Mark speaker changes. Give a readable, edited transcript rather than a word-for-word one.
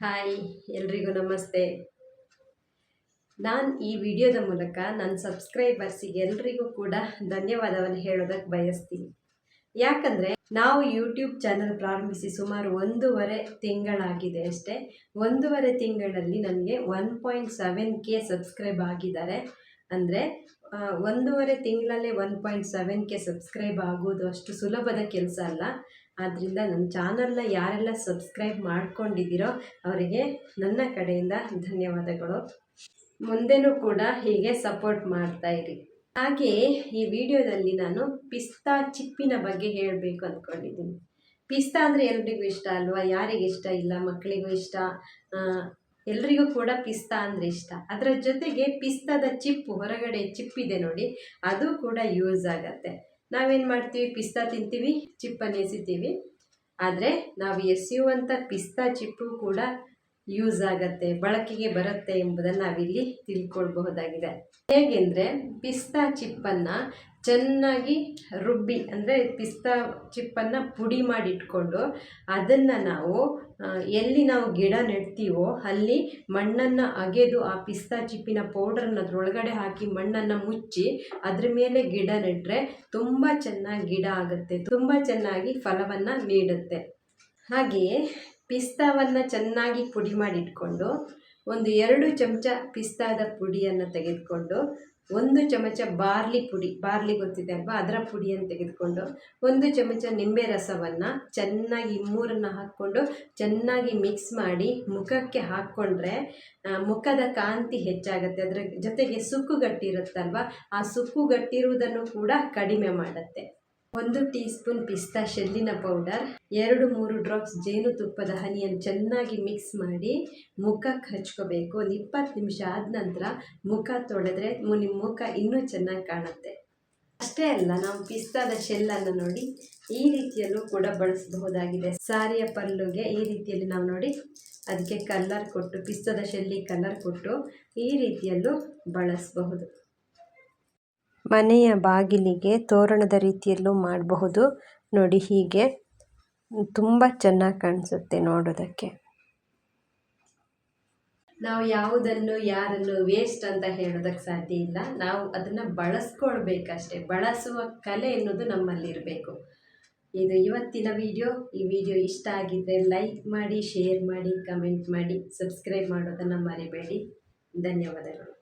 Speaker 1: Hi ಎಲ್ರಿಗೂ ನಮಸ್ತೆ. ನಾನು ಈ ವಿಡಿಯೋದ ಮೂಲಕ ನನ್ನ ಸಬ್ಸ್ಕ್ರೈಬರ್ಸಿಗೆ ಎಲ್ರಿಗೂ ಕೂಡ ಧನ್ಯವಾದವನ್ನು ಹೇಳೋದಕ್ಕೆ ಬಯಸ್ತೀನಿ. ಯಾಕಂದರೆ ನಾವು ಯೂಟ್ಯೂಬ್ ಚಾನಲ್ ಪ್ರಾರಂಭಿಸಿ ಸುಮಾರು 1.5 ತಿಂಗಳಾಗಿದೆ ಅಷ್ಟೇ. 1.5 ತಿಂಗಳಲ್ಲಿ ನನಗೆ 1.7K ಸಬ್ಸ್ಕ್ರೈಬ್ ಆಗಿದ್ದಾರೆ. ಅಂದರೆ 1.5 ತಿಂಗಳಲ್ಲೇ 1.7K ಸಬ್ಸ್ಕ್ರೈಬ್ ಆಗೋದು ಅಷ್ಟು ಸುಲಭದ ಕೆಲಸ ಅಲ್ಲ. ಆದ್ದರಿಂದ ನನ್ನ ಚಾನಲ್ನ ಯಾರೆಲ್ಲ ಸಬ್ಸ್ಕ್ರೈಬ್ ಮಾಡ್ಕೊಂಡಿದ್ದೀರೋ ಅವರಿಗೆ ನನ್ನ ಕಡೆಯಿಂದ ಧನ್ಯವಾದಗಳು. ಮುಂದೆನೂ ಕೂಡ ಹೀಗೆ ಸಪೋರ್ಟ್ ಮಾಡ್ತಾಯಿರಿ. ಹಾಗೆಯೇ ಈ ವಿಡಿಯೋದಲ್ಲಿ ನಾನು ಪಿಸ್ತಾ ಚಿಪ್ಪಿನ ಬಗ್ಗೆ ಹೇಳಬೇಕು ಅಂದ್ಕೊಂಡಿದ್ದೀನಿ. ಪಿಸ್ತಾ ಅಂದರೆ ಎಲ್ರಿಗೂ ಇಷ್ಟ ಅಲ್ವಾ? ಯಾರಿಗೆ ಇಷ್ಟ ಇಲ್ಲ? ಮಕ್ಕಳಿಗೂ ಇಷ್ಟ, ಎಲ್ರಿಗೂ ಕೂಡ ಪಿಸ್ತಾ ಅಂದರೆ ಇಷ್ಟ. ಅದರ ಜೊತೆಗೆ ಪಿಸ್ತಾದ ಚಿಪ್ಪು, ಹೊರಗಡೆ ಚಿಪ್ಪಿದೆ ನೋಡಿ, ಅದು ಕೂಡ ಯೂಸ್ ಆಗತ್ತೆ. ನಾವೇನು ಮಾಡ್ತೀವಿ, ಪಿಸ್ತಾ ತಿಂತೀವಿ, ಚಿಪ್ಪನ್ನು ಎಸಿತೀವಿ. ಆದರೆ ನಾವು ಎಸೆಯುವಂಥ ಪಿಸ್ತಾ ಚಿಪ್ಪು ಕೂಡ ಯೂಸ್ ಆಗತ್ತೆ, ಬಳಕೆಗೆ ಬರುತ್ತೆ ಎಂಬುದನ್ನು ನಾವಿಲ್ಲಿ ತಿಳ್ಕೊಳ್ಬಹುದಾಗಿದೆ. ಹೇಗೆಂದರೆ, ಪಿಸ್ತಾ ಚಿಪ್ಪನ್ನು ಚೆನ್ನಾಗಿ ರುಬ್ಬಿ, ಅಂದರೆ ಪಿಸ್ತಾ ಚಿಪ್ಪನ್ನು ಪುಡಿ ಮಾಡಿಟ್ಕೊಂಡು ಅದನ್ನು ನಾವು ಎಲ್ಲಿ ನಾವು ಗಿಡ ನೆಡ್ತೀವೋ ಅಲ್ಲಿ ಮಣ್ಣನ್ನು ಅಗೆದು ಆ ಪಿಸ್ತಾ ಚಿಪ್ಪಿನ ಪೌಡರನ್ನು ಅದರೊಳಗಡೆ ಹಾಕಿ ಮಣ್ಣನ್ನು ಮುಚ್ಚಿ ಅದ್ರ ಮೇಲೆ ಗಿಡ ನೆಟ್ಟರೆ ತುಂಬ ಚೆನ್ನಾಗಿ ಗಿಡ ಆಗುತ್ತೆ, ತುಂಬ ಚೆನ್ನಾಗಿ ಫಲವನ್ನು ನೀಡುತ್ತೆ. ಹಾಗೆಯೇ ಪಿಸ್ತಾವನ್ನು ಚೆನ್ನಾಗಿ ಪುಡಿ ಮಾಡಿಟ್ಕೊಂಡು 2 ಚಮಚ ಪಿಸ್ತಾದ ಪುಡಿಯನ್ನು ತೆಗೆದುಕೊಂಡು 1 ಚಮಚ ಬಾರ್ಲಿ ಗೊತ್ತಿದೆ ಅಲ್ವಾ, ಅದರ ಪುಡಿಯನ್ನು ತೆಗೆದುಕೊಂಡು 1 ಚಮಚ ನಿಂಬೆ ರಸವನ್ನು ಚೆನ್ನಾಗಿ ಮೂರನ್ನು ಹಾಕ್ಕೊಂಡು ಚೆನ್ನಾಗಿ ಮಿಕ್ಸ್ ಮಾಡಿ ಮುಖಕ್ಕೆ ಹಾಕ್ಕೊಂಡ್ರೆ ಮುಖದ ಕಾಂತಿ ಹೆಚ್ಚಾಗುತ್ತೆ. ಅದರ ಜೊತೆಗೆ ಸುಕ್ಕುಗಟ್ಟಿರುತ್ತಲ್ವ, ಆ ಸುಕ್ಕುಗಟ್ಟಿರುವುದನ್ನು ಕೂಡ ಕಡಿಮೆ ಮಾಡುತ್ತೆ. 1 ಟೀ ಸ್ಪೂನ್ ಪಿಸ್ತಾ ಶೆಲ್ಲಿನ ಪೌಡರ್, 2-3 ಡ್ರಾಪ್ಸ್ ಜೇನುತುಪ್ಪದ ಹನಿಯನ್ನು ಚೆನ್ನಾಗಿ ಮಿಕ್ಸ್ ಮಾಡಿ ಮುಖಕ್ಕೆ ಹಚ್ಕೋಬೇಕು. ಒಂದು 20 ನಿಮಿಷ ಆದ ನಂತರ ಮುಖ ತೊಳೆದ್ರೆ ನಿಮ್ಮ ಮುಖ ಇನ್ನೂ ಚೆನ್ನಾಗಿ ಕಾಣುತ್ತೆ. ಅಷ್ಟೇ ಅಲ್ಲ, ನಾವು ಪಿಸ್ತಾದ ಶೆಲ್ಲನ್ನು ನೋಡಿ ಈ ರೀತಿಯಲ್ಲೂ ಕೂಡ ಬಳಸಬಹುದಾಗಿದೆ. ಸಾರಿಯ ಪಲ್ಲುಗೆ ಈ ರೀತಿಯಲ್ಲಿ ನಾವು ನೋಡಿ ಅದಕ್ಕೆ ಕಲರ್ ಕೊಟ್ಟು, ಪಿಸ್ತಾದ ಶೆಲ್ಲಿಗೆ ಕಲರ್ ಕೊಟ್ಟು ಈ ರೀತಿಯಲ್ಲೂ ಬಳಸಬಹುದು. ಮನೆಯ ಬಾಗಿಲಿಗೆ ತೋರಣದ ರೀತಿಯಲ್ಲೂ ಮಾಡಬಹುದು ನೋಡಿ. ಹೀಗೆ ತುಂಬ ಚೆನ್ನಾಗಿ ಕಾಣಿಸುತ್ತೆ ನೋಡೋದಕ್ಕೆ. ನಾವು ಯಾವುದನ್ನು ಯಾರನ್ನು ವೇಸ್ಟ್ ಅಂತ ಹೇಳೋದಕ್ಕೆ ಸಾಧ್ಯ ಇಲ್ಲ. ನಾವು ಅದನ್ನು ಬಳಸ್ಕೊಳ್ಬೇಕಷ್ಟೇ. ಬಳಸುವ ಕಲೆ ಎನ್ನುವುದು ನಮ್ಮಲ್ಲಿರಬೇಕು. ಇದು ಇವತ್ತಿನ ವಿಡಿಯೋ. ಈ ವಿಡಿಯೋ ಇಷ್ಟ ಆಗಿದ್ದರೆ ಲೈಕ್ ಮಾಡಿ, ಶೇರ್ ಮಾಡಿ, ಕಮೆಂಟ್ ಮಾಡಿ, ಸಬ್ಸ್ಕ್ರೈಬ್ ಮಾಡೋದನ್ನು ಮರಿಬೇಡಿ. ಧನ್ಯವಾದಗಳು.